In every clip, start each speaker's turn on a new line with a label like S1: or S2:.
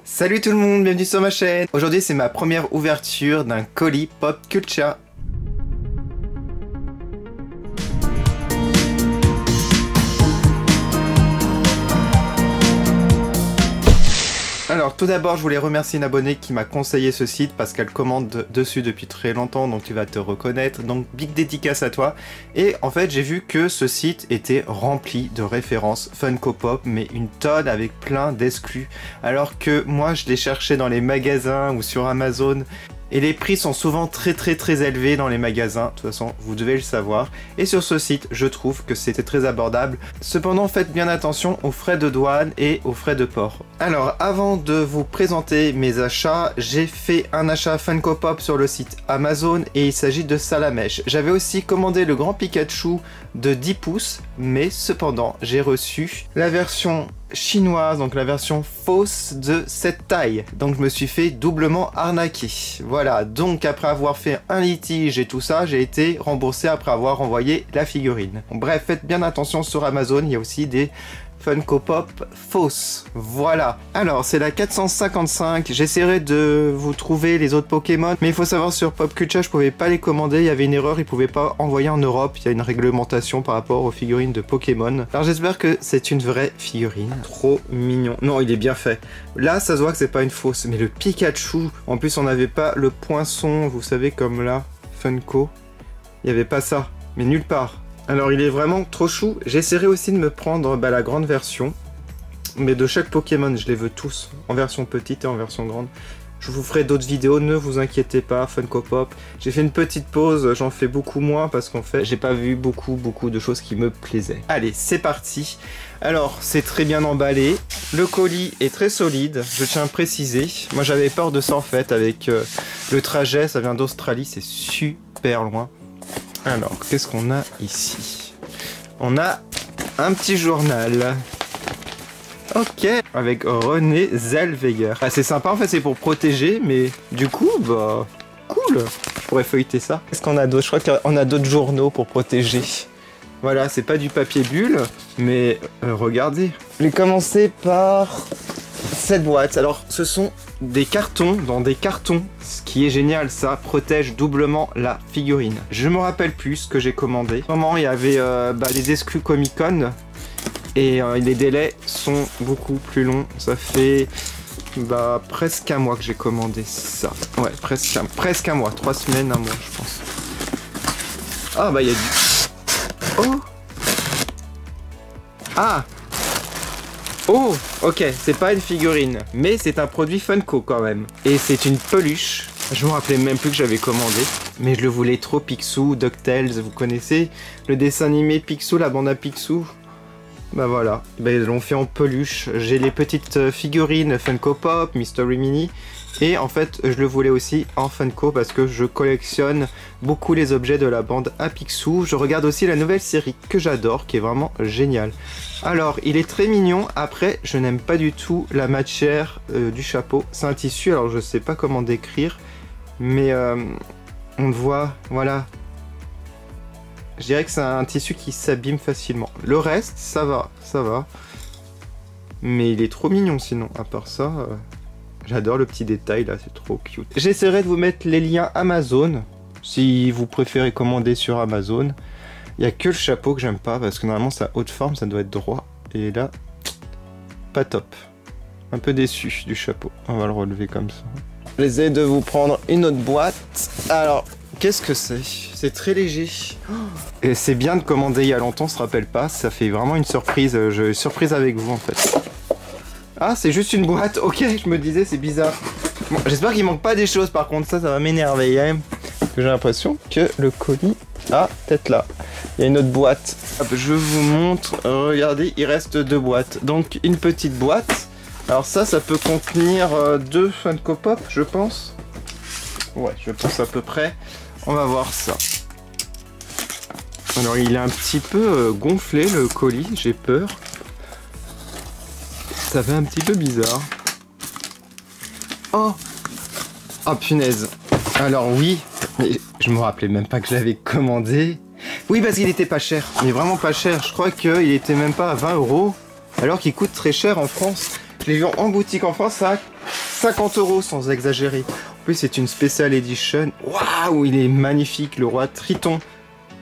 S1: Salut tout le monde, bienvenue sur ma chaîne. Aujourd'hui c'est ma première ouverture d'un colis Pop Culture. Alors tout d'abord je voulais remercier une abonnée qui m'a conseillé ce site parce qu'elle commande dessus depuis très longtemps, donc tu vas te reconnaître, donc big dédicace à toi. Et en fait j'ai vu que ce site était rempli de références Funko Pop, mais une tonne avec plein d'exclus, alors que moi je les cherchais dans les magasins ou sur Amazon. Et les prix sont souvent très élevés dans les magasins, de toute façon vous devez le savoir. Et sur ce site, je trouve que c'était très abordable. Cependant, faites bien attention aux frais de douane et aux frais de port. Alors, avant de vous présenter mes achats, j'ai fait un achat Funko Pop sur le site Amazon et il s'agit de Salamèche. J'avais aussi commandé le grand Pikachu de 10 pouces, mais cependant, j'ai reçu la version chinoise, donc la version fausse de cette taille, donc je me suis fait doublement arnaquer. Voilà, donc après avoir fait un litige et tout ça, j'ai été remboursé après avoir envoyé la figurine. Bref, faites bien attention sur Amazon, il y a aussi des Funko Pop fausses. Voilà. Alors, c'est la 455. J'essaierai de vous trouver les autres Pokémon. Mais il faut savoir, sur Pop Culture, je pouvais pas les commander. Il y avait une erreur, ils pouvaient pas envoyer en Europe. Il y a une réglementation par rapport aux figurines de Pokémon. Alors, j'espère que c'est une vraie figurine. Trop mignon. Non, il est bien fait. Là, ça se voit que c'est pas une fausse. Mais le Pikachu, en plus, on n'avait pas le poinçon, vous savez, comme là, Funko. Il y avait pas ça. Mais nulle part. Alors il est vraiment trop chou. J'essaierai aussi de me prendre la grande version. Mais de chaque Pokémon, je les veux tous. En version petite et en version grande. Je vous ferai d'autres vidéos, ne vous inquiétez pas, Funko Pop. J'ai fait une petite pause, j'en fais beaucoup moins parce qu'en fait, j'ai pas vu beaucoup de choses qui me plaisaient. Allez, c'est parti. Alors, c'est très bien emballé. Le colis est très solide, je tiens à préciser. Moi, j'avais peur de ça en fait avec le trajet. Ça vient d'Australie, c'est super loin. Alors, qu'est-ce qu'on a ici? On a un petit journal. Ok, avec René Zellweger. Ah, c'est sympa, en fait, c'est pour protéger, mais du coup, bah, cool. Je pourrais feuilleter ça. Qu'est-ce qu'on a d'autre? Je crois qu'on a d'autres journaux pour protéger. Voilà, c'est pas du papier bulle, mais regardez. Je vais commencer par cette boîte. Alors, ce sont des cartons dans des cartons. Ce qui est génial, ça protège doublement la figurine. Je me rappelle plus ce que j'ai commandé. Vraiment, il y avait les exclus Comic Con. Et les délais sont beaucoup plus longs. Ça fait presque un mois que j'ai commandé ça. Ouais, presque un mois. 3 semaines, un mois, je pense. Ah, il y a du... Oh! Ah! Oh, ok, c'est pas une figurine, mais c'est un produit Funko quand même. Et c'est une peluche. Je me rappelais même plus que j'avais commandé, mais je le voulais trop. Picsou, DuckTales, vous connaissez le dessin animé Picsou, la bande à Picsou? Bah voilà, ils l'ont fait en peluche. J'ai les petites figurines Funko Pop, Mystery Mini. Et en fait, je le voulais aussi en Funko parce que je collectionne beaucoup les objets de la bande à Picsou. Je regarde aussi la nouvelle série que j'adore, qui est vraiment géniale. Alors, il est très mignon. Après, je n'aime pas du tout la matière du chapeau. C'est un tissu, alors je sais pas comment décrire. Mais on le voit, voilà. Je dirais que c'est un tissu qui s'abîme facilement. Le reste, ça va. Mais il est trop mignon sinon, à part ça... J'adore le petit détail là, c'est trop cute. J'essaierai de vous mettre les liens Amazon, si vous préférez commander sur Amazon. Il n'y a que le chapeau que j'aime pas, parce que normalement sa haute forme, ça doit être droit. Et là, pas top. Un peu déçu du chapeau. On va le relever comme ça. J'essaie de vous prendre une autre boîte. Alors, qu'est-ce que c'est? C'est très léger. Et c'est bien de commander il y a longtemps, on se rappelle pas. Ça fait vraiment une surprise. Surprise avec vous en fait. Ah, c'est juste une boîte. Ok, je me disais, c'est bizarre. Bon, j'espère qu'il manque pas des choses. Par contre, ça va m'énerver. Hein. J'ai l'impression que le colis... Ah, peut-être là. Il y a une autre boîte. Hop, je vous montre. Regardez, il reste 2 boîtes. Donc, une petite boîte. Alors ça peut contenir 2 Funko Pop, je pense. Ouais, je pense à peu près. On va voir ça. Alors, il est un petit peu gonflé, le colis. J'ai peur. Ça fait un petit peu bizarre. Oh! Oh punaise. Alors oui, mais je me rappelais même pas que je l'avais commandé. Oui, parce qu'il était pas cher. Mais vraiment pas cher. Je crois qu'il était même pas à 20 €. Alors qu'il coûte très cher en France. Je l'ai vu en boutique en France à 50 € sans exagérer. En plus, c'est une Special Edition. Waouh, il est magnifique, le roi Triton.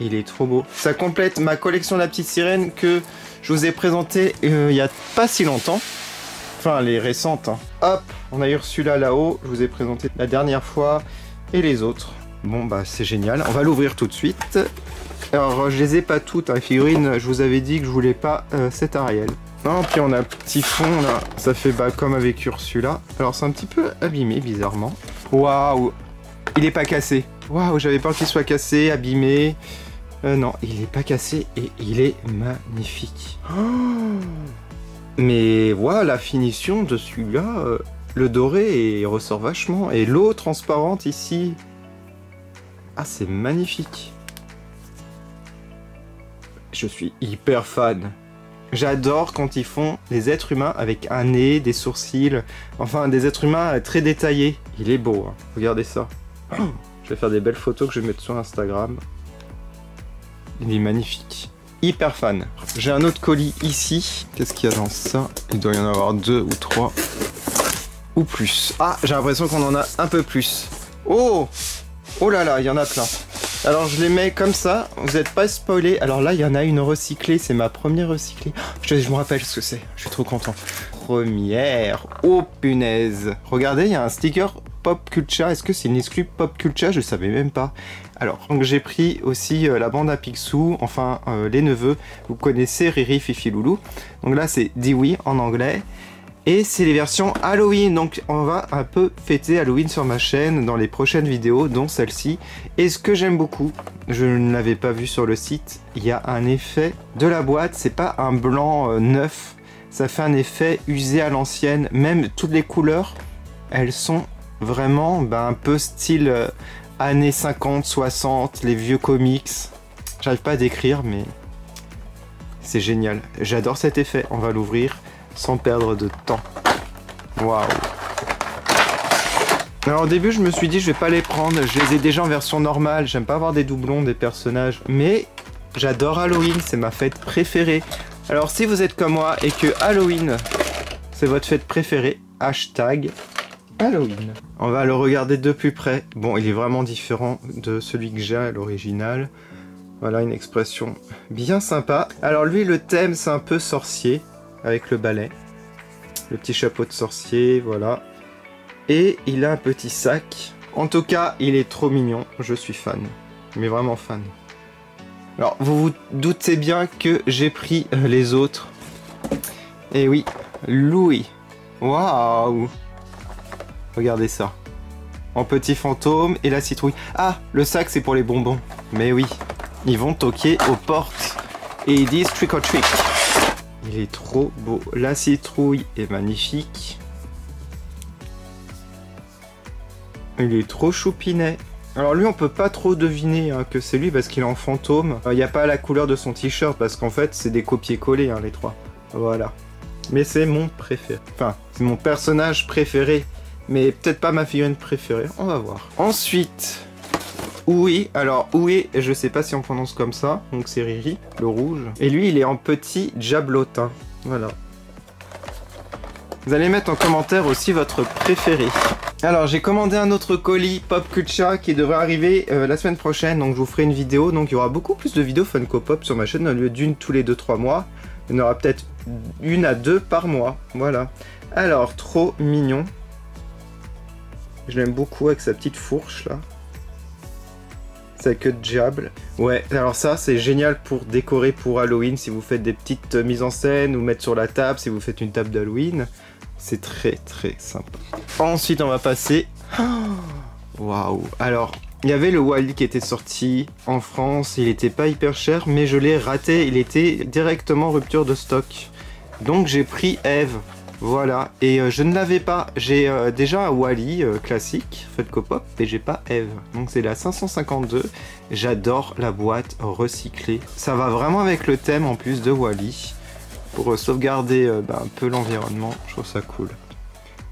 S1: Il est trop beau. Ça complète ma collection de la petite sirène que je vous ai présentée il y a pas si longtemps. Enfin, les récentes. Hein. Hop, on a eu celui-là là-haut. Je vous ai présenté la dernière fois. Et les autres. Bon, bah, c'est génial. On va l'ouvrir tout de suite. Alors, je les ai pas toutes. Hein. Les figurines, je vous avais dit que je voulais pas cet Ariel. Non, puis on a un petit fond là. Ça fait bah, comme avec Ursula. Alors, c'est un petit peu abîmé, bizarrement. Waouh! Il est pas cassé. Waouh, j'avais peur qu'il soit cassé, abîmé. Non, il est pas cassé et il est magnifique. Oh, mais voilà, la finition de celui-là, le doré il ressort vachement. Et l'eau transparente ici. Ah, c'est magnifique. Je suis hyper fan. J'adore quand ils font des êtres humains avec un nez, des sourcils. Enfin, des êtres humains très détaillés. Il est beau, hein. Regardez ça. Oh, je vais faire des belles photos que je vais mettre sur Instagram. Il est magnifique. Hyper fan. J'ai un autre colis ici. Qu'est-ce qu'il y a dans ça? Il doit y en avoir 2 ou 3. Ou plus. Ah, j'ai l'impression qu'on en a un peu plus. Oh! Oh là là, il y en a plein. Alors je les mets comme ça, vous n'êtes pas spoilés. Alors là, il y en a une recyclée, c'est ma première recyclée. Je me rappelle ce que c'est, je suis trop content. Première. Oh punaise. Regardez, il y a un sticker Pop Culture. Est-ce que c'est une exclu Pop Culture? Je savais même pas. Alors, donc j'ai pris aussi la bande à Picsou, enfin les neveux. Vous connaissez Riri, Fifi, Loulou. Donc là, c'est Dewey en anglais. Et c'est les versions Halloween, donc on va un peu fêter Halloween sur ma chaîne dans les prochaines vidéos, dont celle-ci. Et ce que j'aime beaucoup, je ne l'avais pas vu sur le site, il y a un effet de la boîte, c'est pas un blanc neuf, ça fait un effet usé à l'ancienne, même toutes les couleurs, elles sont vraiment un peu style années 50, 60, les vieux comics. J'arrive pas à décrire, mais c'est génial. J'adore cet effet, on va l'ouvrir sans perdre de temps. Waouh. Alors au début je me suis dit je vais pas les prendre, je les ai déjà en version normale, j'aime pas avoir des doublons des personnages, mais j'adore Halloween, c'est ma fête préférée. Alors si vous êtes comme moi et que Halloween c'est votre fête préférée, hashtag Halloween. On va le regarder de plus près. Bon, il est vraiment différent de celui que j'ai à l'original. Voilà une expression bien sympa. Alors lui le thème c'est un peu sorcier. Avec le balai, le petit chapeau de sorcier, voilà. Et il a un petit sac. En tout cas, il est trop mignon. Je suis fan, mais vraiment fan. Alors, vous vous doutez bien que j'ai pris les autres. Et oui, Louis. Waouh! Regardez ça. En petit fantôme et la citrouille. Ah, le sac, c'est pour les bonbons. Mais oui, ils vont toquer aux portes. Et ils disent trick or treat. Il est trop beau. La citrouille est magnifique. Il est trop choupinet. Alors lui, on peut pas trop deviner que c'est lui parce qu'il est en fantôme. Il n'y a pas la couleur de son t-shirt parce qu'en fait, c'est des copier-coller, les trois. Voilà. Mais c'est mon préféré. Enfin, c'est mon personnage préféré. Mais peut-être pas ma figurine préférée. On va voir. Ensuite... Oui, alors oui, je sais pas si on prononce comme ça, donc c'est Riri, le rouge. Et lui, il est en petit diablotin, voilà. Vous allez mettre en commentaire aussi votre préféré. Alors, j'ai commandé un autre colis Pop Culture qui devrait arriver la semaine prochaine, donc je vous ferai une vidéo. Donc il y aura beaucoup plus de vidéos Funko Pop sur ma chaîne, au lieu d'une tous les 2-3 mois. Il y en aura peut-être 1 à 2 par mois, voilà. Alors, trop mignon. Je l'aime beaucoup avec sa petite fourche, là. Sa queue de diable. Ouais, alors ça c'est génial pour décorer pour Halloween, si vous faites des petites mises en scène ou mettre sur la table, si vous faites une table d'Halloween. C'est très très sympa. Ensuite on va passer... Waouh. Alors, il y avait le Wally qui était sorti en France, il était pas hyper cher, mais je l'ai raté, il était directement rupture de stock. Donc j'ai pris Eve. Voilà, et je ne l'avais pas. J'ai déjà un Wally classique, Funko Pop, et j'ai pas Eve. Donc c'est la 552. J'adore la boîte recyclée. Ça va vraiment avec le thème en plus de Wally. Pour sauvegarder un peu l'environnement, je trouve ça cool.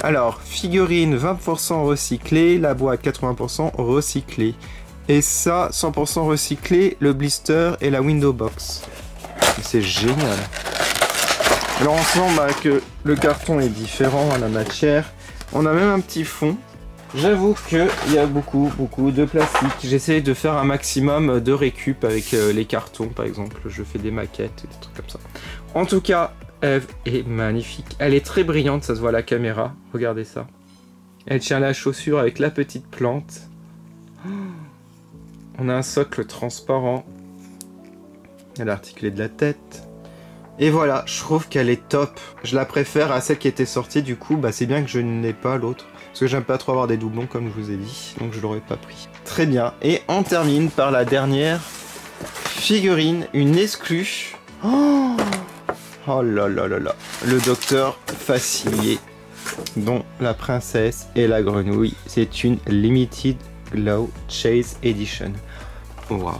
S1: Alors, figurine 20% recyclée, la boîte 80% recyclée. Et ça, 100% recyclé, le blister et la window box. C'est génial. Alors on sent que le carton est différent à la matière, On a même un petit fond. J'avoue qu'il y a beaucoup de plastique. J'essaie de faire un maximum de récup avec les cartons par exemple. Je fais des maquettes, des trucs comme ça. En tout cas, Eve est magnifique. Elle est très brillante, ça se voit à la caméra. Regardez ça. Elle tient la chaussure avec la petite plante. On a un socle transparent. Elle a articulé de la tête. Et voilà, je trouve qu'elle est top. Je la préfère à celle qui était sortie, du coup, bah c'est bien que je n'ai pas l'autre. Parce que j'aime pas trop avoir des doublons comme je vous ai dit, donc je l'aurais pas pris. Très bien, et on termine par la dernière figurine, une exclue. Oh, oh là là là là, le docteur Facilier, dont la princesse et la grenouille. C'est une Limited Glow Chase Edition. Waouh.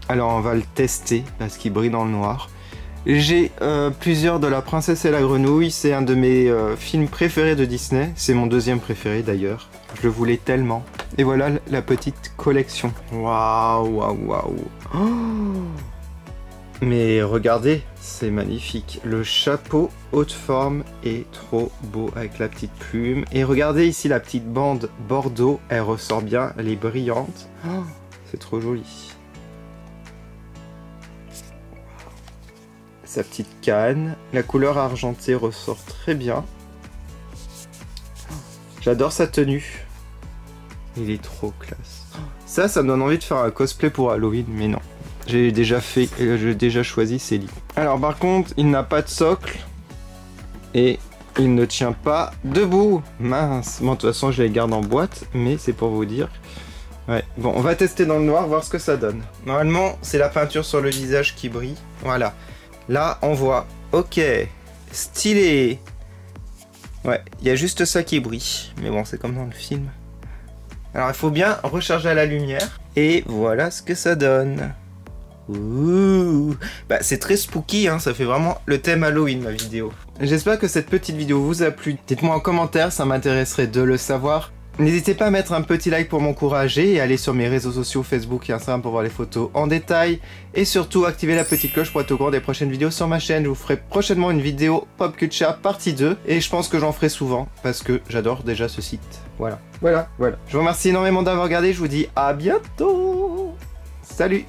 S1: Alors on va le tester, parce qu'il brille dans le noir. J'ai plusieurs de La Princesse et la Grenouille, c'est un de mes films préférés de Disney, c'est mon deuxième préféré d'ailleurs, je le voulais tellement. Et voilà la petite collection. Waouh, waouh, waouh. Oh, mais regardez, c'est magnifique. Le chapeau haute forme est trop beau avec la petite plume. Et regardez ici la petite bande bordeaux, elle ressort bien, elle est brillante. Oh, c'est trop joli. Sa petite canne, la couleur argentée ressort très bien. J'adore sa tenue. Il est trop classe. Ça me donne envie de faire un cosplay pour Halloween, mais non. J'ai déjà fait, j'ai déjà choisi Célie. Alors par contre, il n'a pas de socle. Et il ne tient pas debout. Mince. Bon, de toute façon, je les garde en boîte, mais c'est pour vous dire. Ouais. Bon, on va tester dans le noir, voir ce que ça donne. Normalement, c'est la peinture sur le visage qui brille. Voilà. Là, on voit. Ok. Stylé. Ouais, il y a juste ça qui brille. Mais bon, c'est comme dans le film. Alors, il faut bien recharger à la lumière. Et voilà ce que ça donne. Ouh. Bah, c'est très spooky, hein. Ça fait vraiment le thème Halloween, ma vidéo. J'espère que cette petite vidéo vous a plu. Dites-moi en commentaire, ça m'intéresserait de le savoir. N'hésitez pas à mettre un petit like pour m'encourager et aller sur mes réseaux sociaux Facebook et Instagram pour voir les photos en détail. Et surtout, activez la petite cloche pour être au courant des prochaines vidéos sur ma chaîne. Je vous ferai prochainement une vidéo Pop Culture partie 2. Et je pense que j'en ferai souvent parce que j'adore déjà ce site. Voilà. Je vous remercie énormément d'avoir regardé. Je vous dis à bientôt. Salut.